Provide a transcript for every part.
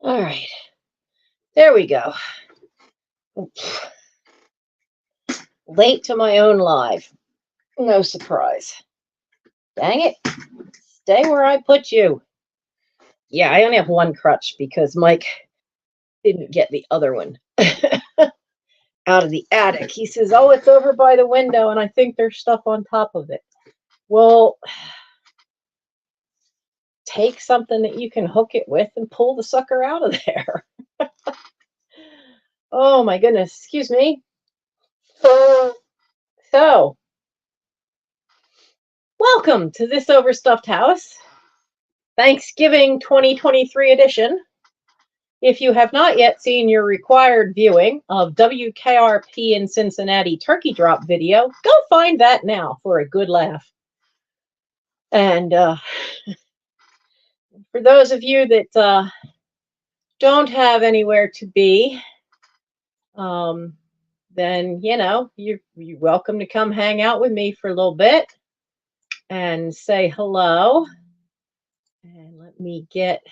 All right. There we go. Late to my own live. No surprise. Dang it. Stay where I put you. Yeah, I only have one crutch because Mike didn't get the other one out of the attic. He says, oh, it's over by the window, and I think there's stuff on top of it. Well, take something that you can hook it with and pull the sucker out of there. Oh, my goodness. Excuse me. So, welcome to this overstuffed house, Thanksgiving 2023 edition. If you have not yet seen your required viewing of WKRP in Cincinnati turkey drop video, go find that now for a good laugh. And for those of you that don't have anywhere to be, then, you know, you're welcome to come hang out with me for a little bit and say hello. And let me get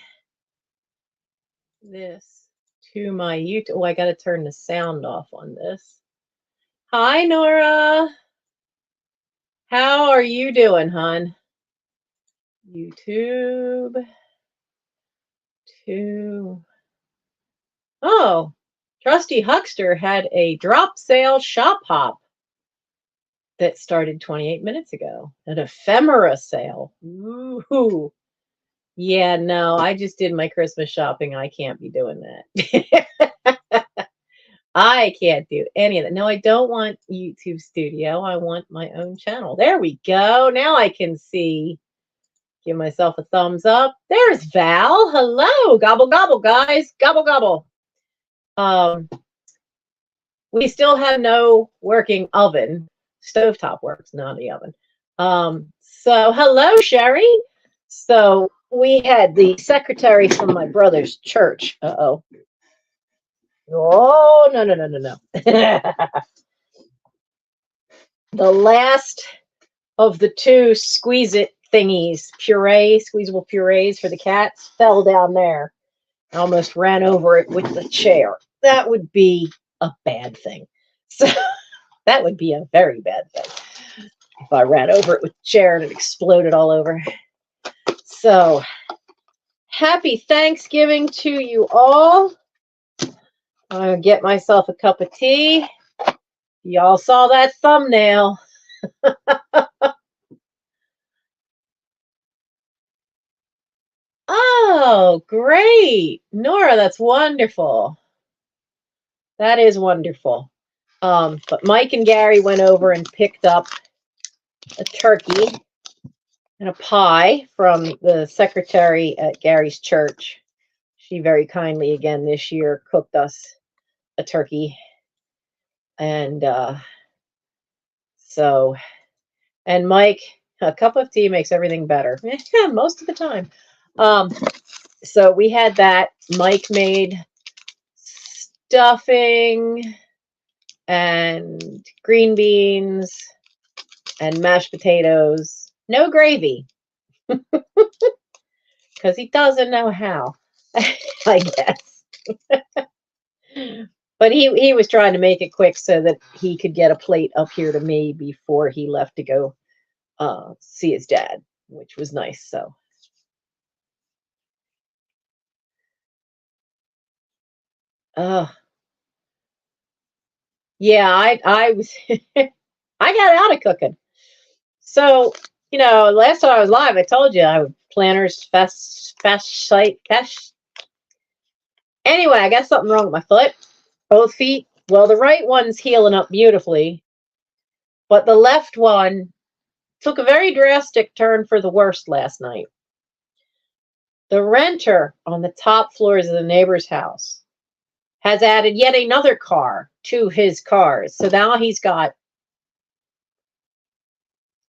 this to my YouTube. Oh, I got to turn the sound off on this. Hi, Nora. How are you doing, hon? YouTube. Oh, Trusty Huckster had a drop sale shop hop that started 28 minutes ago. An ephemera sale. Ooh. Yeah, no, I just did my Christmas shopping. I can't be doing that. I can't do any of that. No, I don't want YouTube Studio. I want my own channel. There we go. Now I can see. Give myself a thumbs up. There's Val. Hello. Gobble, gobble, guys. Gobble, gobble. We still have no working oven. Stovetop works, not the oven. So hello, Sherry. So we had the secretary from my brother's church. Uh-oh. Oh, no. The last of the two squeeze-it thingies, squeezable purees for the cats, fell down there. I almost ran over it with the chair. That would be a bad thing. So that would be a very bad thing if I ran over it with the chair and it exploded all over. So happy Thanksgiving to you all. I'm going to get myself a cup of tea. Y'all saw that thumbnail. Oh, great. Nora, that's wonderful. That is wonderful. But Mike and Gary went over and picked up a turkey and a pie from the secretary at Gary's church. She very kindly, again, this year cooked us a turkey. And and Mike, a cup of tea makes everything better. Yeah, most of the time. So we had that. Mike made stuffing and green beans and mashed potatoes. No gravy. Because he doesn't know how, I guess. But he was trying to make it quick so that he could get a plate up here to me before he left to go see his dad, which was nice. So yeah, I was I got out of cooking. So, you know, last time I was live, I told you I would planners fast site. Anyway, I got something wrong with my foot. Both feet. Well, the right one's healing up beautifully, but the left one took a very drastic turn for the worst last night. The renter on the top floors of the neighbor's house has added yet another car to his cars. So now he's got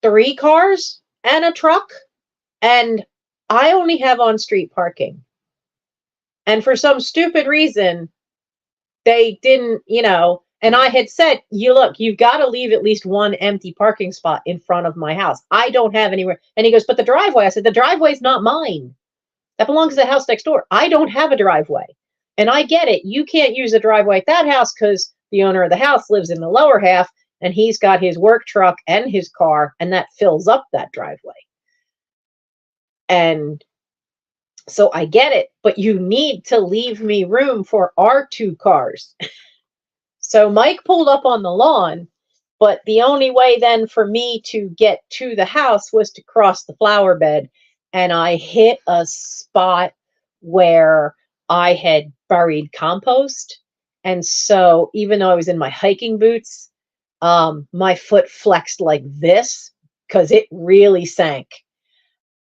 3 cars and a truck, and I only have on-street parking. And for some stupid reason, they didn't, you know, and I had said, you've got to leave at least one empty parking spot in front of my house. I don't have anywhere. And he goes, but the driveway. I said, the driveway's not mine. That belongs to the house next door. I don't have a driveway. And I get it. You can't use the driveway at that house because the owner of the house lives in the lower half and he's got his work truck and his car, and that fills up that driveway. And so I get it, but you need to leave me room for our 2 cars. So Mike pulled up on the lawn, but the only way then for me to get to the house was to cross the flower bed. And I hit a spot where I had buried compost. And so even though I was in my hiking boots, my foot flexed like this because it really sank.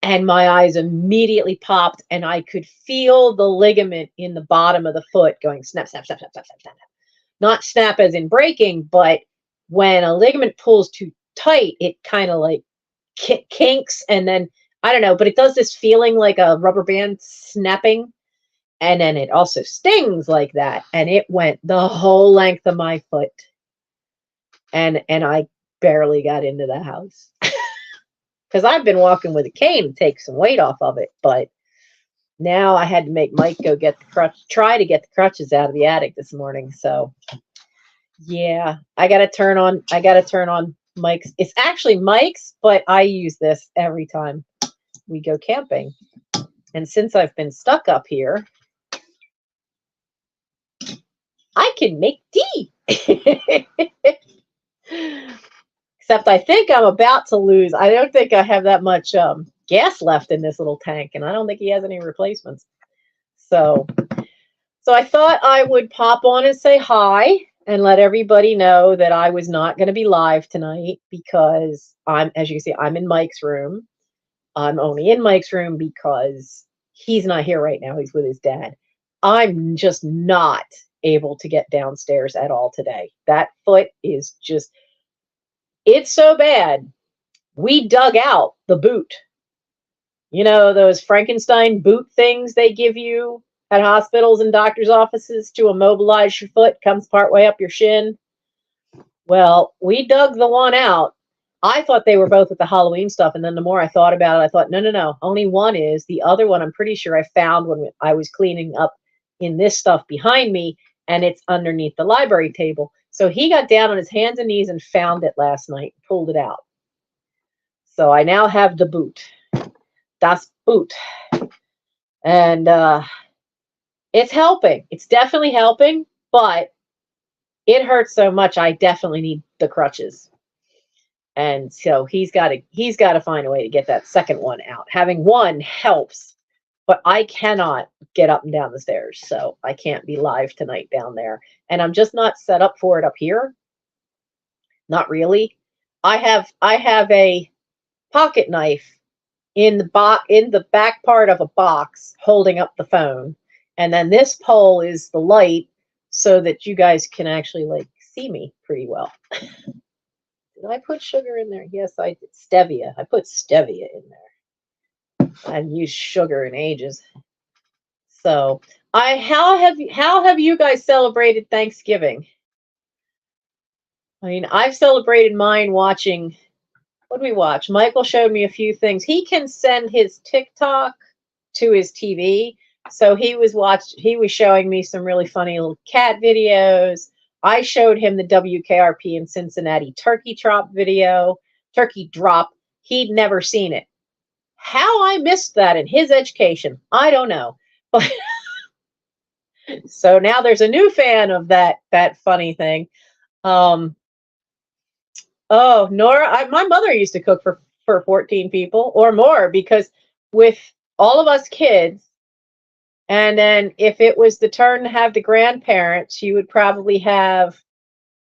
And my eyes immediately popped, and I could feel the ligament in the bottom of the foot going snap, snap, snap, snap, snap, snap, snap. Not snap as in breaking, but when a ligament pulls too tight, it kind of like kinks, and then, I don't know, but it does this feeling like a rubber band snapping, and then it also stings like that, and it went the whole length of my foot, and I barely got into the house. Because I've been walking with a cane to take some weight off of it, but now I had to make Mike go get the try to get the crutches out of the attic this morning. So yeah, I gotta turn on Mike's. It's actually Mike's, but I use this every time we go camping. And since I've been stuck up here, I can make tea. Except I think I'm about to lose. I don't think I have that much gas left in this little tank, and I don't think he has any replacements. So I thought I would pop on and say hi and let everybody know that I was not going to be live tonight because as you can see, I'm in Mike's room. I'm only in Mike's room because he's not here right now. He's with his dad. I'm just not able to get downstairs at all today. That foot is just... It's so bad. We dug out the boot. You know, those Frankenstein boot things they give you at hospitals and doctors' offices to immobilize your foot, comes partway up your shin. Well, we dug the one out. I thought they were both with the Halloween stuff, and then the more I thought about it, I thought, no, only one is. The other one, I'm pretty sure I found when I was cleaning up in this stuff behind me, and it's underneath the library table. So he got down on his hands and knees and found it last night, pulled it out. So I now have the boot. Das Boot. And it's helping. It's definitely helping, but it hurts so much. I definitely need the crutches. And so he's got to find a way to get that second one out. Having one helps, but I cannot get up and down the stairs, so I can't be live tonight down there. And I'm just not set up for it up here. Not really. I have a pocket knife in the back part of a box holding up the phone, and then this pole is the light so that you guys can actually like see me pretty well. Did I put sugar in there? Yes, I did. Stevia. I put stevia in there. I haven't used sugar in ages. So how have you guys celebrated Thanksgiving? I mean, I've celebrated mine watching... What did we watch? Michael showed me a few things. He can send his TikTok to his TV. So he was showing me some really funny little cat videos. I showed him the WKRP in Cincinnati turkey drop video. He'd never seen it. How I missed that in his education, I don't know. But so now there's a new fan of that funny thing. Oh, Nora, my mother used to cook for 14 people or more, because with all of us kids, and then if it was the turn to have the grandparents, you would probably have,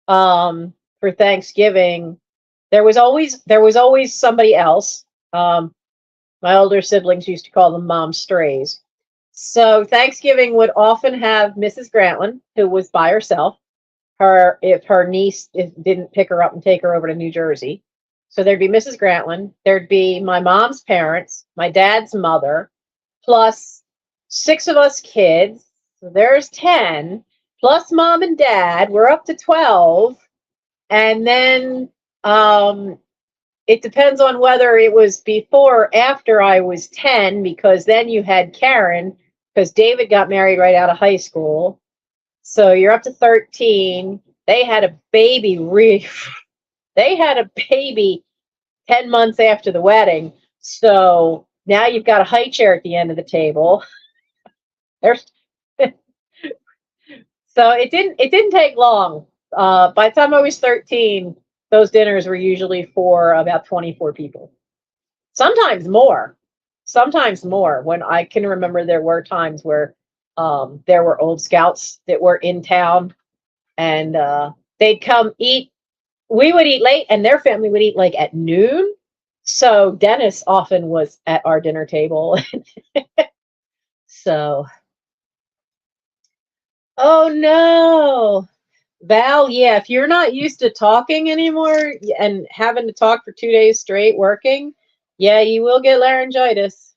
for Thanksgiving, there was always somebody else. My older siblings used to call them mom strays. So Thanksgiving would often have Mrs. Grantland, who was by herself. If her niece didn't pick her up and take her over to New Jersey. So there'd be Mrs. Grantland, there'd be my mom's parents, my dad's mother, plus 6 of us kids. So there's 10, plus mom and dad. We're up to 12. And then it depends on whether it was before or after I was 10, because then you had Karen, because David got married right out of high school. So you're up to 13. They had a baby. They had a baby 10 months after the wedding. So now you've got a high chair at the end of the table. There's So it didn't take long. By the time I was 13, those dinners were usually for about 24 people. Sometimes more. Sometimes more. When I can remember, there were times where there were old scouts that were in town, and they'd come eat. We would eat late, and their family would eat like at noon. So Dennis often was at our dinner table. So, oh no. Val, yeah, if you're not used to talking anymore and having to talk for 2 days straight working, yeah, you will get laryngitis.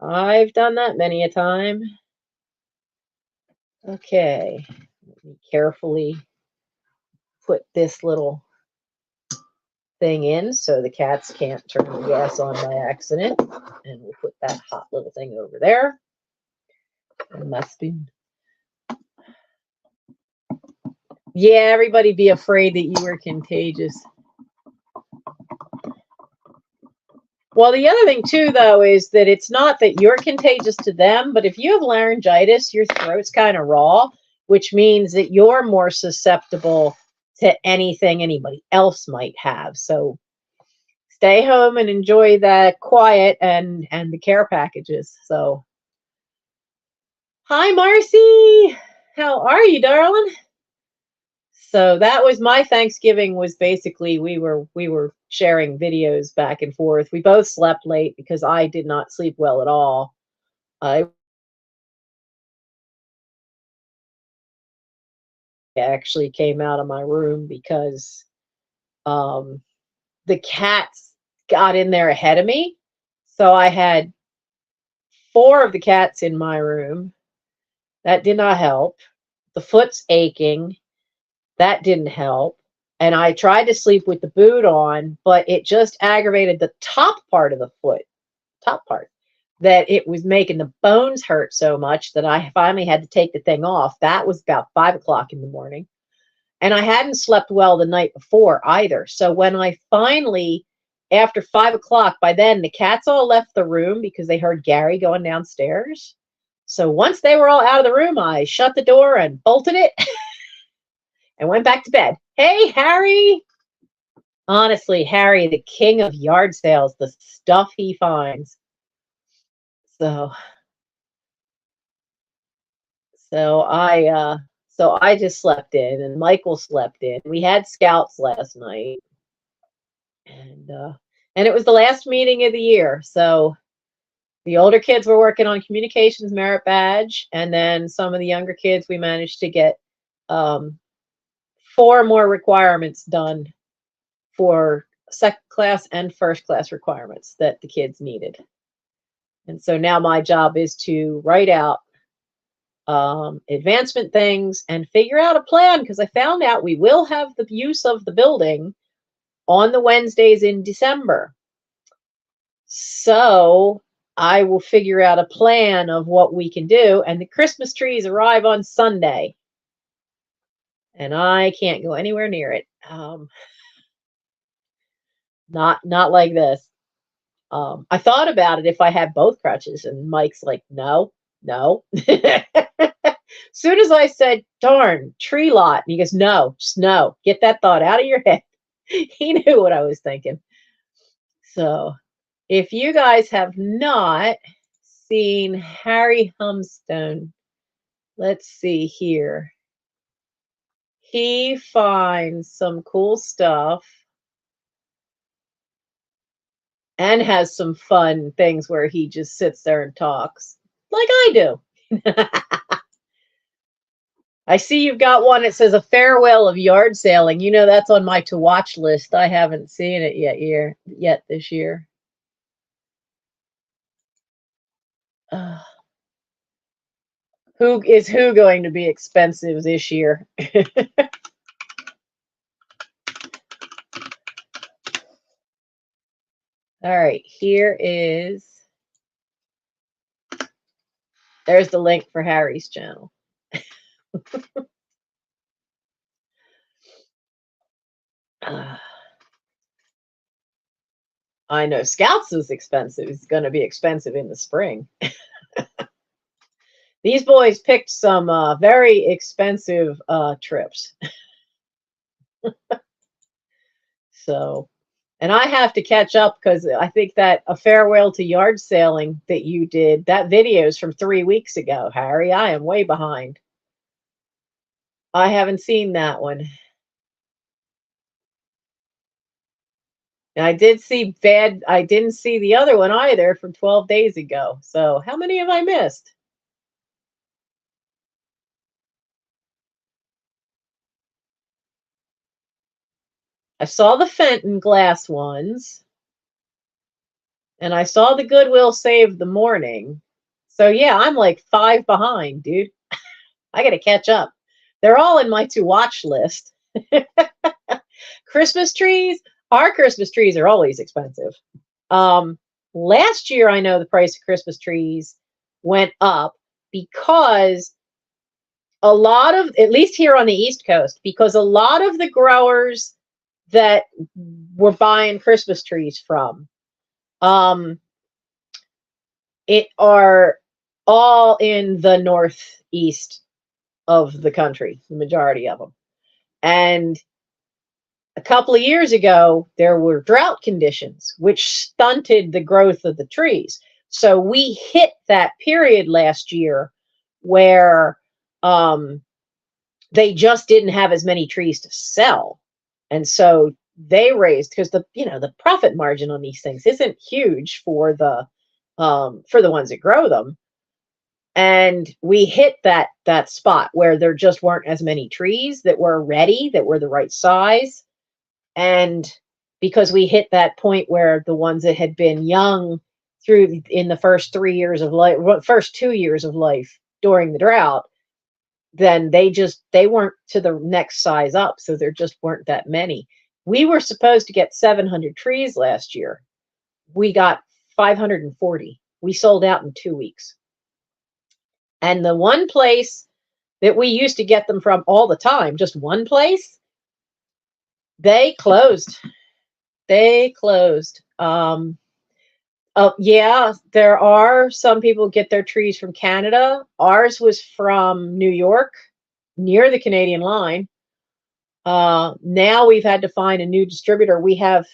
I've done that many a time. Okay, let me carefully put this little thing in so the cats can't turn the gas on by accident. And we'll put that hot little thing over there. And that's been. Yeah, everybody be afraid that you were contagious. Well, the other thing too, though, is that it's not that you're contagious to them, but if you have laryngitis, your throat's kind of raw, which means that you're more susceptible to anything anybody else might have. So stay home and enjoy that quiet and the care packages. So, hi, Marcy. How are you, darling? So that was my Thanksgiving. Was basically we were sharing videos back and forth. We both slept late because I did not sleep well at all. I actually came out of my room because um, the cats got in there ahead of me. So I had four of the cats in my room. That did not help. The foot's aching. That didn't help. And I tried to sleep with the boot on, but it just aggravated the top part of the foot, top part, that it was making the bones hurt so much that I finally had to take the thing off. That was about 5 o'clock in the morning. And I hadn't slept well the night before either. So when I finally, after 5 o'clock, by then the cats all left the room because they heard Gary going downstairs. So once they were all out of the room, I shut the door and bolted it and went back to bed. Hey, Harry. Honestly, Harry, the king of yard sales, the stuff he finds. So, so I just slept in, and Michael slept in. We had scouts last night, and it was the last meeting of the year. So the older kids were working on communications merit badge, and then some of the younger kids we managed to get 4 more requirements done for second class and first class requirements that the kids needed. And so now my job is to write out advancement things and figure out a plan, because I found out we will have the use of the building on the Wednesdays in December. So I will figure out a plan of what we can do. And the Christmas trees arrive on Sunday, and I can't go anywhere near it. Not like this. I thought about it if I had both crutches, and Mike's like, no. Soon as I said, darn, tree lot, and he goes, no, just no, get that thought out of your head. He knew what I was thinking. So if you guys have not seen Harry Humstone, let's see here. He finds some cool stuff and has some fun things where he just sits there and talks like I do. I see you've got one that says a farewell of yard sailing. You know, that's on my to watch list. I haven't seen it yet this year. Who going to be expensive this year? All right, there's the link for Harry's channel. I know Scouts is expensive. It's going to be expensive in the spring. These boys picked some very expensive trips. So, and I have to catch up because I think that a farewell to yard sailing that you did, that video is from 3 weeks ago, Harry. I am way behind. I haven't seen that one. And I didn't see the other one either from 12 days ago. So how many have I missed? I saw the Fenton glass ones. And I saw the Goodwill Save the Morning. So yeah, I'm like 5 behind, dude. I got to catch up. They're all in my to watch list. Christmas trees, our Christmas trees are always expensive. Last year, I know the price of Christmas trees went up because a lot of, at least here on the East Coast, because a lot of the growers that we're buying Christmas trees from, it are all in the northeast of the country, the majority of them. And a couple of years ago, there were drought conditions, which stunted the growth of the trees. So we hit that period last year where they just didn't have as many trees to sell. And so they raised, because the profit margin on these things isn't huge for the ones that grow them. And we hit that spot where there just weren't as many trees that were ready, that were the right size. And because we hit that point where the ones that had been young through in the first 3 years of life, first 2 years of life during the drought, then they weren't to the next size up. So there just weren't that many. We were supposed to get 700 trees last year. We got 540. We sold out in 2 weeks. And the one place that we used to get them from all the time, just one place, they closed. They closed. Yeah, there are some people get their trees from Canada. Ours was from New York, near the Canadian line. Now we've had to find a new distributor. We have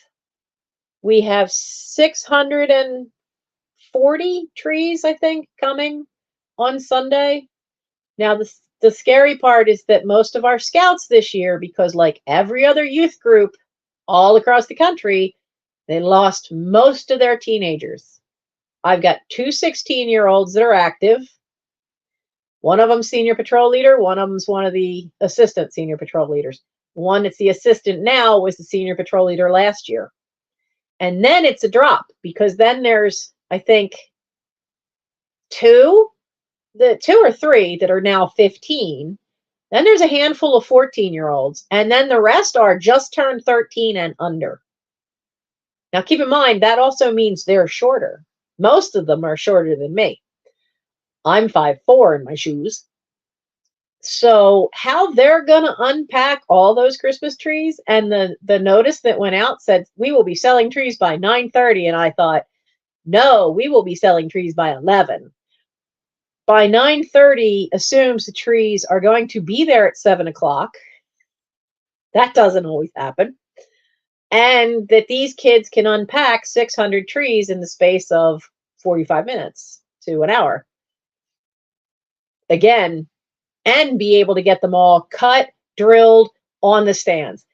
640 trees, I think, coming on Sunday. Now, the scary part is that most of our scouts this year, because like every other youth group all across the country, they lost most of their teenagers. I've got 2 16-year-olds that are active. One of them's senior patrol leader. One of them's one of the assistant senior patrol leaders. One that's the assistant now was the senior patrol leader last year. And then it's a drop, because then there's, I think, 2 or 3 that are now 15. Then there's a handful of 14-year-olds, and then the rest are just turned 13 and under. Now, keep in mind, that also means they're shorter. Most of them are shorter than me. I'm 5'4" in my shoes. So how they're going to unpack all those Christmas trees, and the notice that went out said, we will be selling trees by 9:30. And I thought, no, we will be selling trees by 11. By 9:30 assumes the trees are going to be there at 7 o'clock. That doesn't always happen. And that these kids can unpack 600 trees in the space of 45 minutes to an hour. Again, and be able to get them all cut, drilled on the stands.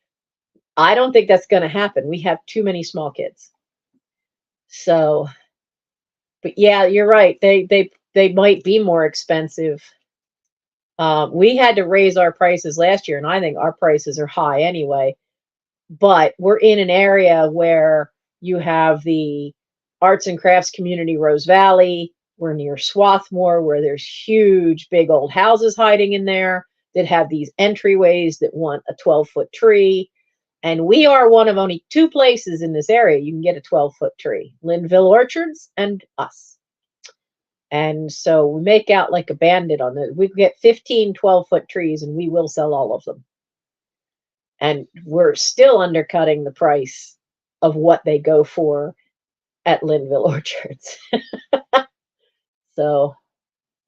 I don't think that's going to happen. We have too many small kids. So, but yeah, you're right. They might be more expensive. We had to raise our prices last year, and I think our prices are high anyway. But we're in an area where you have the arts and crafts community, Rose Valley. We're near Swarthmore, where there's huge, big old houses hiding in there that have these entryways that want a 12-foot tree. And we are one of only 2 places in this area you can get a 12-foot tree, Linville Orchards and us. And so we make out like a bandit on it. We get 15 12-foot trees and we will sell all of them. And we're still undercutting the price of what they go for at Linville Orchards. So,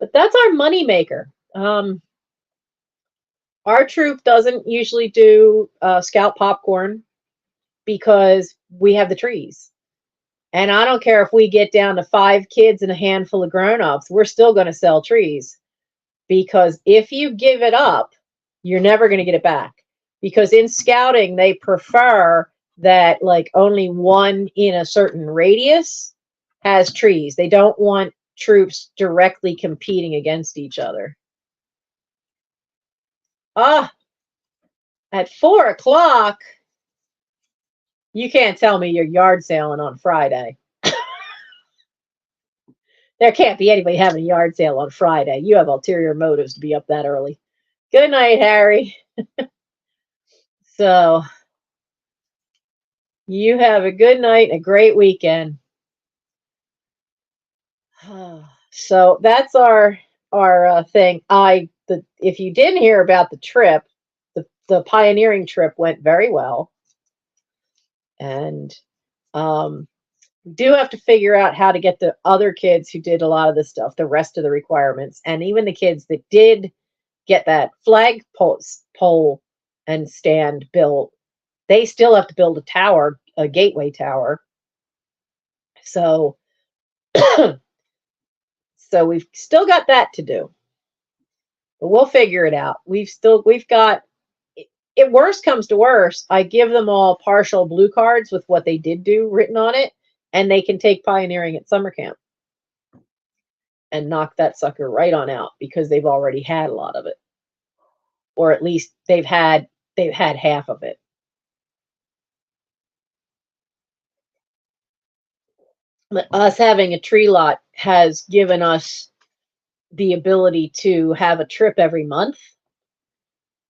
but that's our moneymaker. Our troop doesn't usually do scout popcorn because we have the trees. And I don't care if we get down to 5 kids and a handful of grown-ups, we're still going to sell trees. Because if you give it up, you're never going to get it back. Because in scouting, they prefer that like only one in a certain radius has trees. They don't want troops directly competing against each other. At 4 o'clock, you can't tell me you're yard sailing on Friday. There can't be anybody having a yard sale on Friday. You have ulterior motives to be up that early. Good night, Harry. So, you have a good night and a great weekend. So that's our thing. If you didn't hear about the trip, the pioneering trip went very well, and do have to figure out how to get the other kids who did a lot of this stuff, the rest of the requirements, and even the kids that did get that flag pole and stand built, they still have to build a tower, a gateway tower. So, so we've still got that to do, but we'll figure it out. We've got. If worst comes to worst, I give them all partial blue cards with what they did do written on it, and they can take pioneering at summer camp and knock that sucker right on out because they've already had a lot of it, or at least they've had half of it. But us having a tree lot has given us the ability to have a trip every month,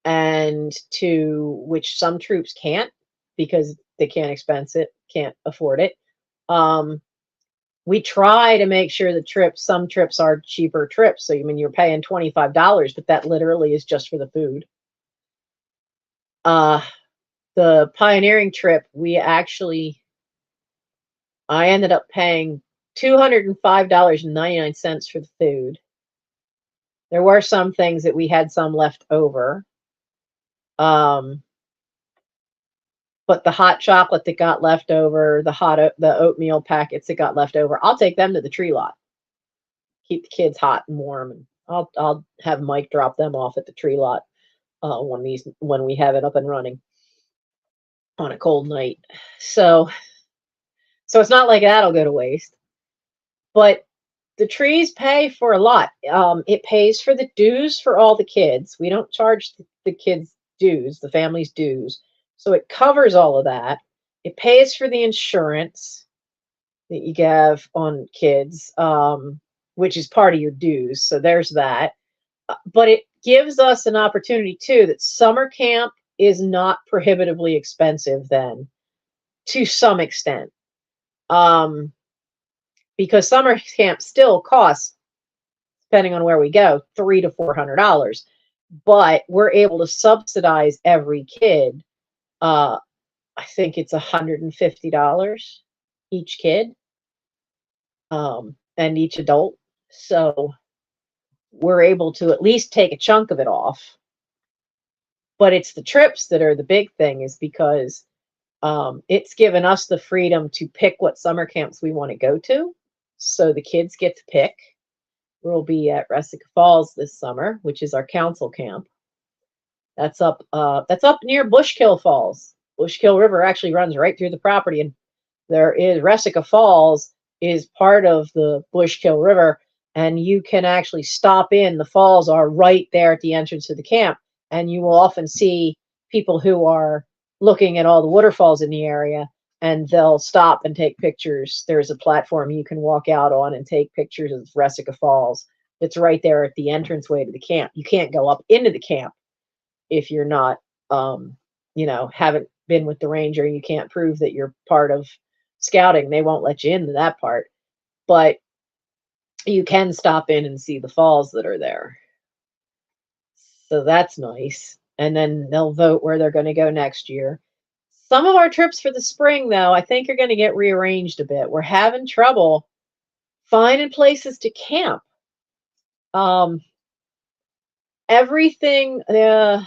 and which some troops can't because they can't expense it, can't afford it. We try to make sure some trips are cheaper trips. So you're paying $25, but that literally is just for the food. The pioneering trip, I ended up paying $205.99 for the food. There were some things that we had some left over. But the hot chocolate that got left over, the oatmeal packets that got left over, I'll take them to the tree lot. Keep the kids hot and warm, and I'll have Mike drop them off at the tree lot when we have it up and running on a cold night. So it's not like that'll go to waste. But the trees pay for a lot. It pays for the dues for all the kids. We don't charge the kids dues, the family's dues. So it covers all of that. It pays for the insurance that you have on kids, which is part of your dues. So there's that. But it gives us an opportunity, too, that summer camp is not prohibitively expensive then, to some extent. Because summer camp still costs, depending on where we go, $300 to $400. But we're able to subsidize every kid. I think it's $150 each kid, and each adult. So we're able to at least take a chunk of it off. But it's the trips that are the big thing, is because it's given us the freedom to pick what summer camps we want to go to. So the kids get to pick. We'll be at Resica Falls this summer, which is our council camp. That's up near Bushkill Falls. Bushkill River actually runs right through the property, and Resica Falls is part of the Bushkill River, and you can actually stop in. The falls are right there at the entrance to the camp, and you will often see people who are looking at all the waterfalls in the area, and they'll stop and take pictures. There's a platform you can walk out on and take pictures of Resica Falls. It's right there at the entranceway to the camp. You can't go up into the camp if you're not, haven't been with the Ranger, you can't prove that you're part of scouting. They won't let you into that part. But you can stop in and see the falls that are there. So that's nice. And then they'll vote where they're going to go next year. Some of our trips for the spring, though, I think are going to get rearranged a bit. We're having trouble finding places to camp. Everything, we're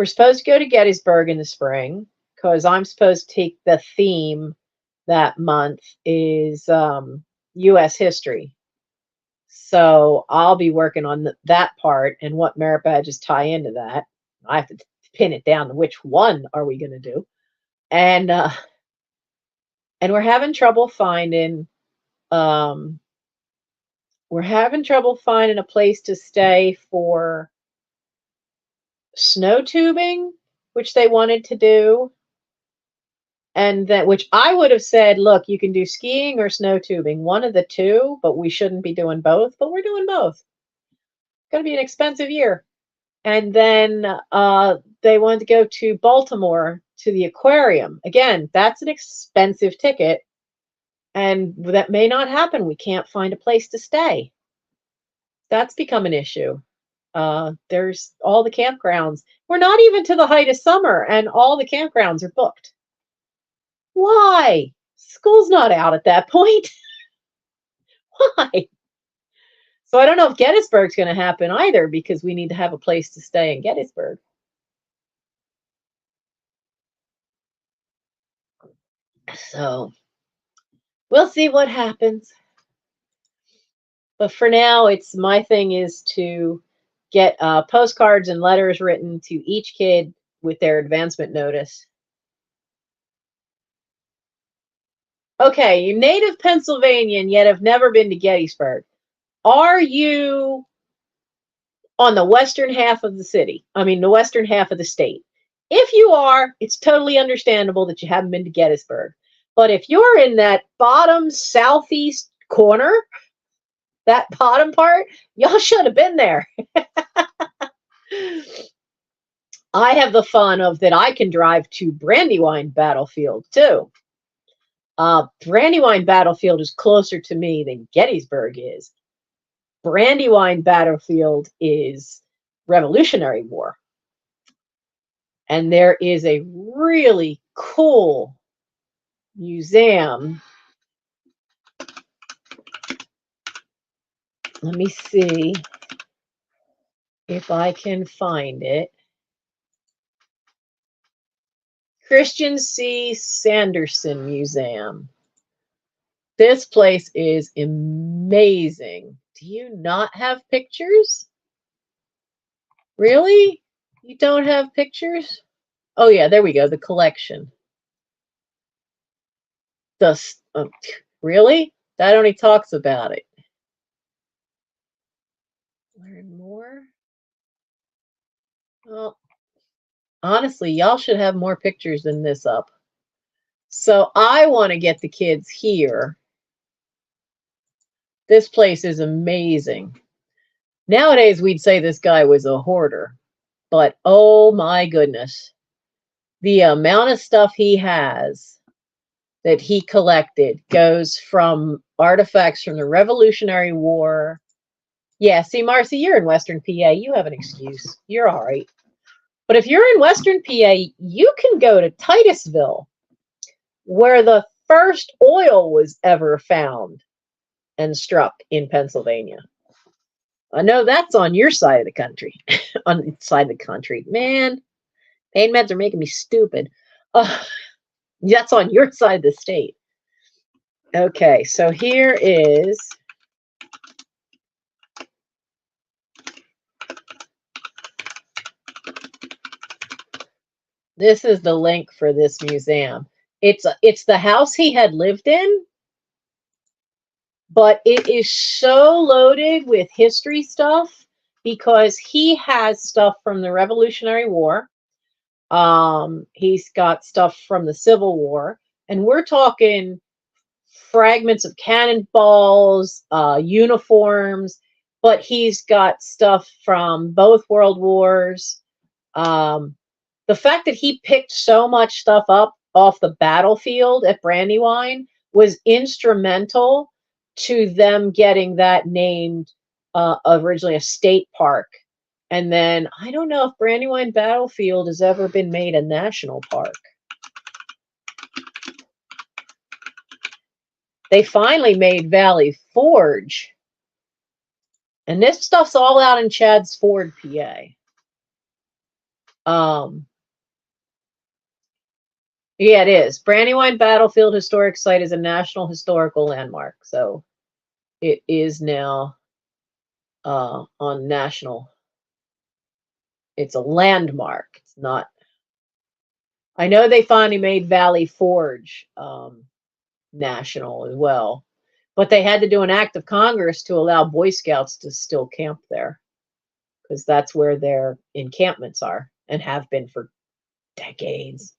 supposed to go to Gettysburg in the spring because I'm supposed to take the theme that month is U.S. history. So I'll be working on that part and what merit badges tie into that. I have to pin it down to which one are we going to do. And we're having trouble finding a place to stay for snow tubing, which they wanted to do. And that, which I would have said, look, you can do skiing or snow tubing, one of the two, but we shouldn't be doing both. But we're doing both. It's going to be an expensive year. And then they wanted to go to Baltimore to the aquarium. Again, that's an expensive ticket. And that may not happen. We can't find a place to stay. That's become an issue. There's all the campgrounds. We're not even to the height of summer, and all the campgrounds are booked. Why? School's not out at that point. Why? So I don't know if Gettysburg's going to happen either, because we need to have a place to stay in Gettysburg. So we'll see what happens. But for now, my thing is to get postcards and letters written to each kid with their advancement notice. Okay, you're native Pennsylvanian, yet have never been to Gettysburg. Are you on the western half of the city? I mean, the western half of the state. If you are, it's totally understandable that you haven't been to Gettysburg. But if you're in that bottom southeast corner, that bottom part, y'all should have been there. I have the fun of that I can drive to Brandywine Battlefield too. Brandywine Battlefield is closer to me than Gettysburg is. Brandywine Battlefield is Revolutionary War. And there is a really cool museum. Let me see if I can find it. Christian C. Sanderson Museum. This place is amazing. Do you not have pictures? Really? You don't have pictures? Oh yeah, there we go, the collection. Really? That only talks about it. Learn more? Well, honestly, y'all should have more pictures than this up. So I want to get the kids here. This place is amazing. Nowadays, we'd say this guy was a hoarder, but oh my goodness. The amount of stuff he has that he collected goes from artifacts from the Revolutionary War. Yeah, see, Marcy, you're in Western PA. You have an excuse. You're all right. But if you're in Western PA, you can go to Titusville, where the first oil was ever found and struck in Pennsylvania. I know that's on your side of the country. On the side of the country. Man, pain meds are making me stupid. That's on your side of the state. Okay, so here is... This is the link for this museum. It's the house he had lived in, but it is so loaded with history stuff because he has stuff from the Revolutionary War. He's got stuff from the Civil War, and we're talking fragments of cannonballs, uniforms, but he's got stuff from both World Wars. the fact that he picked so much stuff up off the battlefield at Brandywine was instrumental to them getting that named originally a state park. And then I don't know if Brandywine Battlefield has ever been made a national park. They finally made Valley Forge. And this stuff's all out in Chad's Ford, PA. Yeah, it is. Brandywine Battlefield Historic Site is a National Historical Landmark. So it is now on national. It's a landmark. It's not. I know they finally made Valley Forge national as well, but they had to do an act of Congress to allow Boy Scouts to still camp there because that's where their encampments are and have been for decades.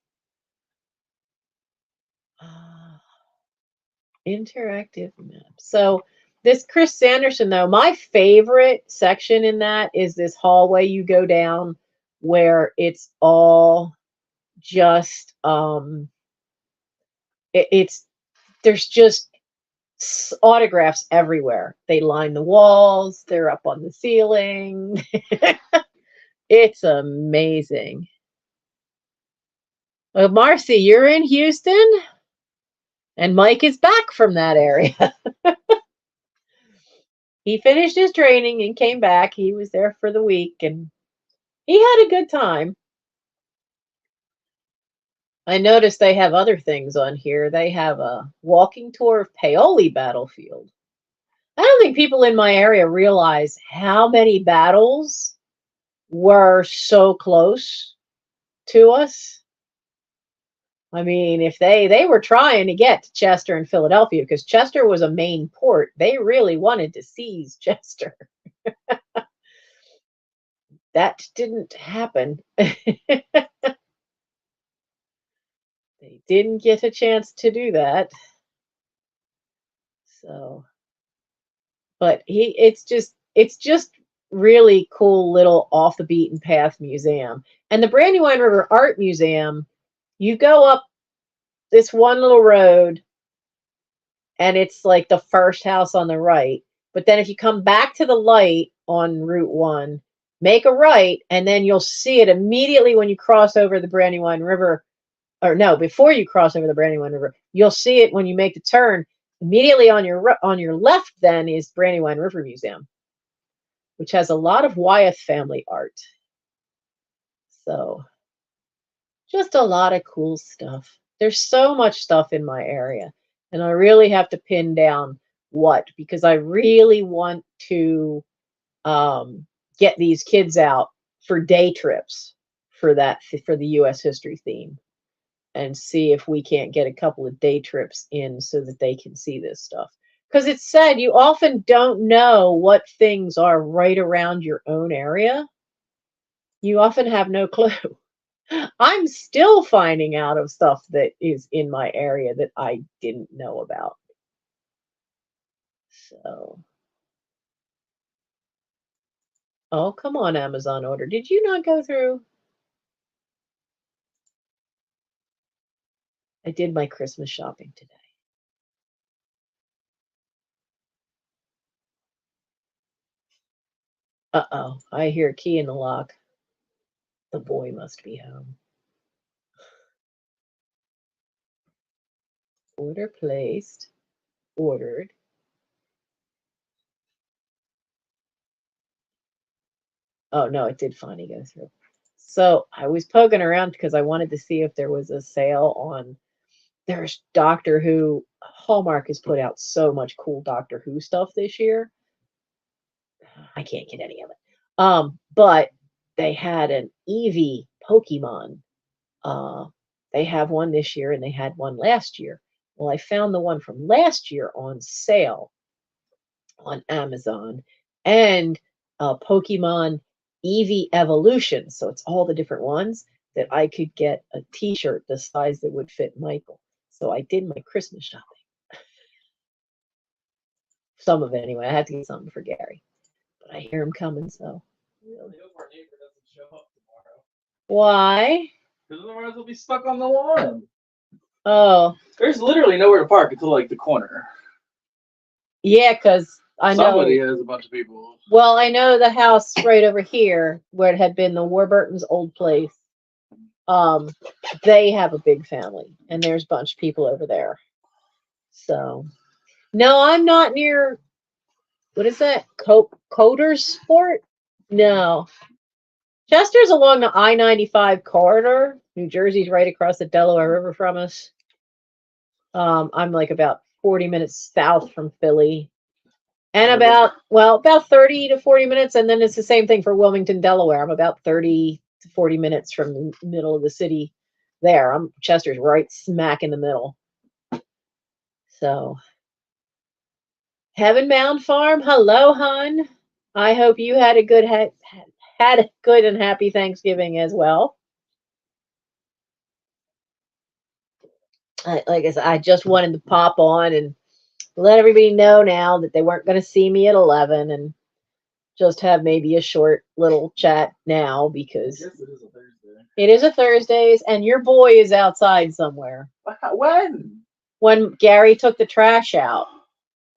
Interactive map. So this Chris Sanderson, though, my favorite section in that is this hallway you go down where it's all just it's there's just autographs everywhere. They line the walls, they're up on the ceiling. It's amazing. Well, Marcy, you're in Houston and Mike is back from that area. He finished his training and came back. He was there for the week and he had a good time. I noticed they have other things on here. They have a walking tour of Paoli Battlefield. I don't think people in my area realize how many battles were so close to us. I mean, if they were trying to get to Chester and Philadelphia because Chester was a main port, they really wanted to seize Chester. That didn't happen. They didn't get a chance to do that. So, but it's just really cool little off the beaten path museum. And the Brandywine River Art Museum, you go up this one little road and it's like the first house on the right. But then if you come back to the light on Route 1, make a right, and then you'll see it immediately when you cross over the Brandywine River. Or no, before you cross over the Brandywine River, you'll see it when you make the turn. Immediately on your left then is Brandywine River Museum, which has a lot of Wyeth family art. So just a lot of cool stuff. There's so much stuff in my area, and I really have to pin down what, because I really want to get these kids out for day trips for the U.S. history theme, and see if we can't get a couple of day trips in so that they can see this stuff. Because it's said you often don't know what things are right around your own area. You often have no clue. I'm still finding out of stuff that is in my area that I didn't know about. So, oh, come on, Amazon order. Did you not go through? I did my Christmas shopping today. Uh-oh, I hear a key in the lock. The boy must be home. Order placed. Ordered. Oh, no, it did finally go through. So I was poking around because I wanted to see if there was a sale on. There's Doctor Who. Hallmark has put out so much cool Doctor Who stuff this year. I can't get any of it. But they had an Eevee Pokemon. They have one this year and they had one last year. Well, I found the one from last year on sale on Amazon, and Pokemon Eevee Evolution. So it's all the different ones that I could get a t-shirt the size that would fit Michael. So I did my Christmas shopping. Some of it anyway. I had to get something for Gary. I hear him coming, so. Really hope our neighbor doesn't show up tomorrow. Why? Because otherwise they'll be stuck on the lawn. Oh. There's literally nowhere to park until like the corner. Yeah, because I know. Somebody has a bunch of people. Well, I know the house right over here, where it had been the Warburton's old place. They have a big family, and there's a bunch of people over there. So, no, I'm not near. What is that? Coders Sport? No. Chester's along the I-95 corridor. New Jersey's right across the Delaware River from us. I'm like about 40 minutes south from Philly. And about 30 to 40 minutes. And then it's the same thing for Wilmington, Delaware. I'm about 30 to 40 minutes from the middle of the city there. Chester's right smack in the middle. So, Heaven Bound Farm, hello, hun. I hope you had a good had a good and happy Thanksgiving as well. Like I said, I just wanted to pop on and let everybody know now that they weren't going to see me at 11 and just have maybe a short little chat now because it is a Thursday. It is a Thursdays and your boy is outside somewhere. When? When Gary took the trash out.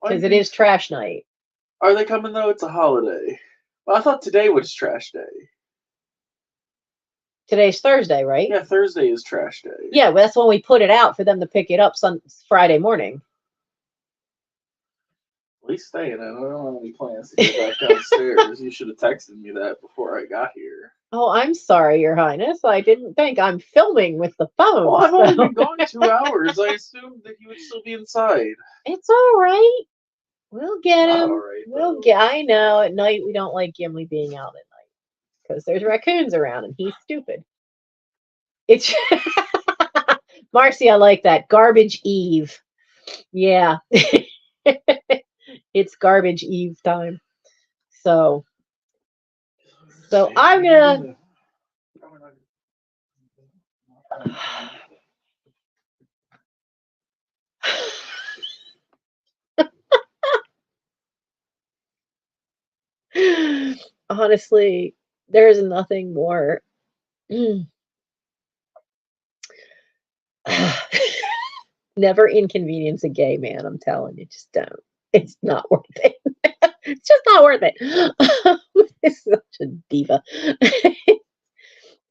Because it is trash night. Are they coming though? It's a holiday. Well, I thought today was trash day. Today's Thursday, right? Yeah, Thursday is trash day. Yeah, well, that's when we put it out for them to pick it up Friday morning. At least staying. I don't have any plans to get back downstairs. You should have texted me that before I got here. Oh, I'm sorry, Your Highness. I didn't think I'm filming with the phone. Well, I've only been gone 2 hours. I assumed that you would still be inside. It's all right. We'll get him. Right, I know. At night, we don't like Gimli being out at night because there's raccoons around and he's stupid. It's Marcy. I like that. Garbage Eve. Yeah. It's Garbage Eve time. So I'm gonna. Honestly, there's nothing more. Never inconvenience a gay man. I'm telling you, just don't. It's not worth it. It's just not worth it. It's such a diva.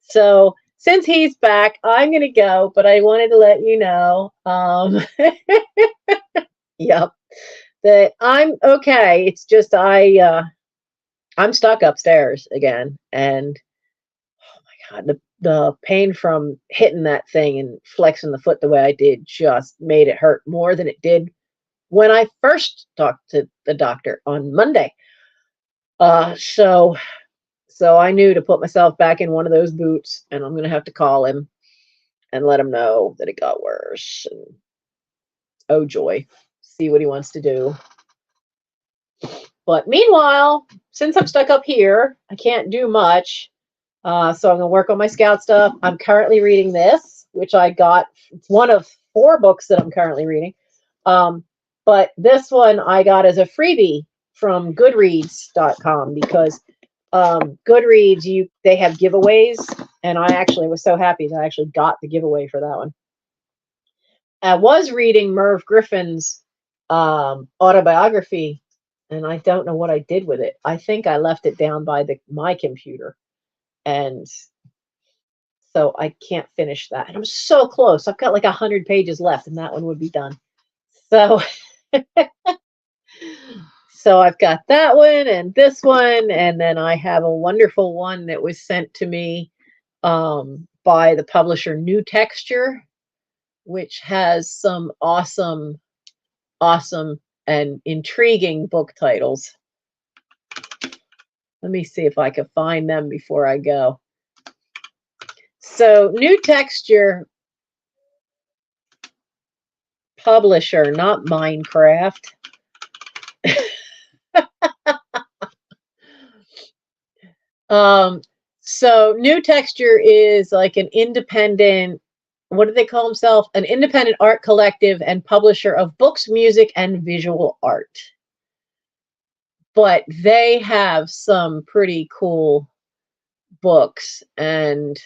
So since he's back, I'm gonna go. But I wanted to let you know. Yep, that I'm okay. It's just I'm stuck upstairs again, and oh my god, the pain from hitting that thing and flexing the foot the way I did just made it hurt more than it did when I first talked to the doctor on Monday. So I knew to put myself back in one of those boots, and I'm gonna have to call him and let him know that it got worse. And oh joy, see what he wants to do. But meanwhile, since I'm stuck up here, I can't do much. So I'm going to work on my scout stuff. I'm currently reading this, which I got. It's one of 4 books that I'm currently reading. But this one I got as a freebie from Goodreads.com because Goodreads, they have giveaways, and I actually was so happy that I actually got the giveaway for that one. I was reading Merv Griffin's autobiography, and I don't know what I did with it. I think I left it down by my computer, and so I can't finish that. And I'm so close. I've got like 100 pages left, and that one would be done. So, so I've got that one and this one, and then I have a wonderful one that was sent to me by the publisher New Texture, which has some awesome and intriguing book titles. Let me see if I can find them before I go. So New Texture publisher, not Minecraft. So New Texture is like an independent, what do they call themselves? An independent art collective and publisher of books, music, and visual art. But they have some pretty cool books, and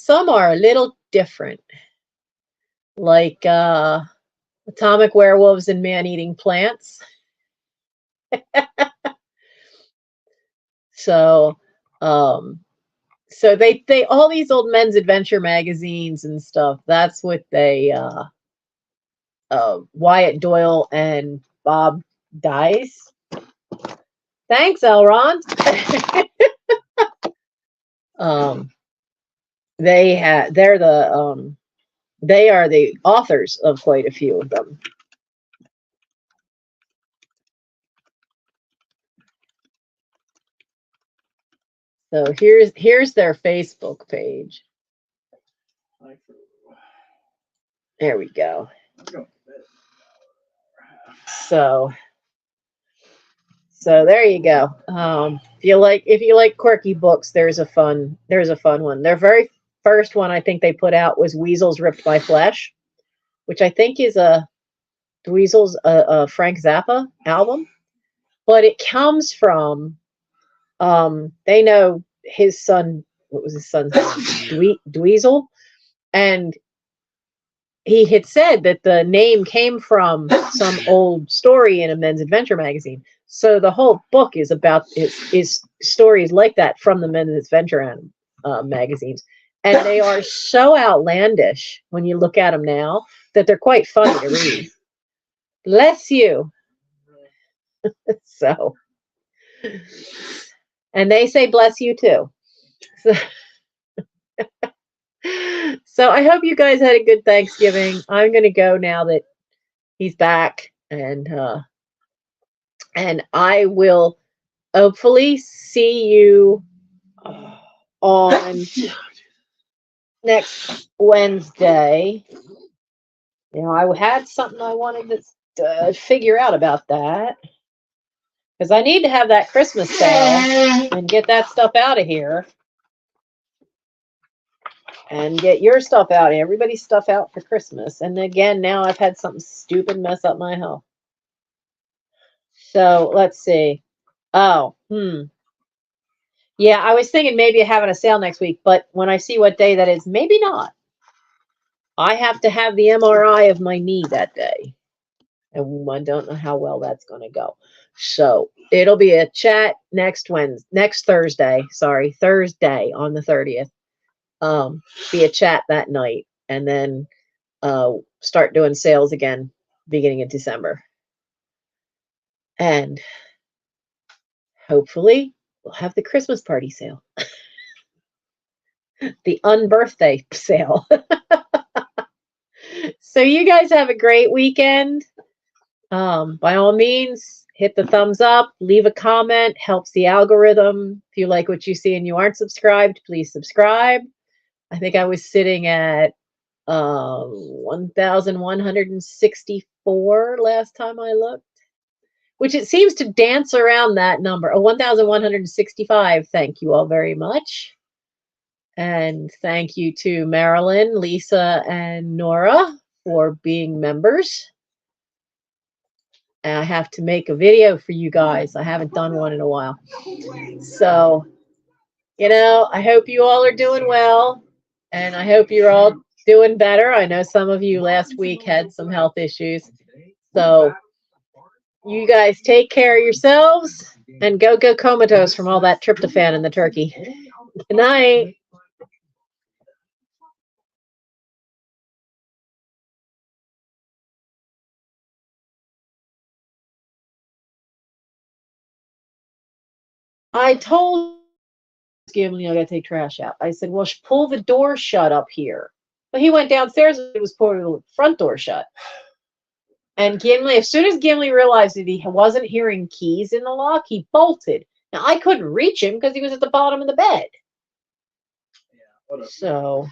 Some are a little different, like atomic werewolves and man-eating plants. So, so they all these old men's adventure magazines and stuff. That's what they Wyatt Doyle and Bob Dice. Thanks, Elron. They are the authors of quite a few of them. So here's their Facebook page. There we go. So there you go. If you like quirky books, there's a fun one. Their very first one I think they put out was Weasels Ripped by Flesh, which I think is a Weasels a Frank Zappa album, but it comes from they know his son. What was his son's name? Dweezil, and he had said that the name came from some old story in a men's adventure magazine. So the whole book is about is stories like that from the men's adventure magazines, and they are so outlandish when you look at them now that they're quite funny to read. Bless you. So, and they say bless you too. So I hope you guys had a good Thanksgiving. I'm going to go now that he's back, and I will hopefully see you on next Wednesday. You know, I had something I wanted to figure out about that, because I need to have that Christmas sale and get that stuff out of here. And get your stuff out, everybody's stuff out for Christmas. And again, now I've had something stupid mess up my health. So let's see. Oh, yeah, I was thinking maybe having a sale next week, but when I see what day that is, maybe not. I have to have the MRI of my knee that day, and I don't know how well that's going to go. So it'll be a chat next Thursday. Sorry, Thursday on the 30th. Be a chat that night, and then start doing sales again beginning of December. And hopefully we'll have the Christmas party sale. The unbirthday sale. So you guys have a great weekend. By all means, hit the thumbs up, leave a comment, helps the algorithm. If you like what you see and you aren't subscribed, please subscribe. I think I was sitting at 1,164 last time I looked, which it seems to dance around that number. 1,165. Thank you all very much. And thank you to Marilyn, Lisa, and Nora for being members. And I have to make a video for you guys. I haven't done one in a while. So, you know, I hope you all are doing well. And I hope you're all doing better. I know some of you last week had some health issues. So you guys take care of yourselves and go comatose from all that tryptophan in the turkey. Good night. I told Gimli I got to take trash out. I said, well, pull the door shut up here. But he went downstairs and it was pulling the front door shut. And Gimli, as soon as Gimli realized that he wasn't hearing keys in the lock, he bolted. Now, I couldn't reach him because he was at the bottom of the bed. Yeah, so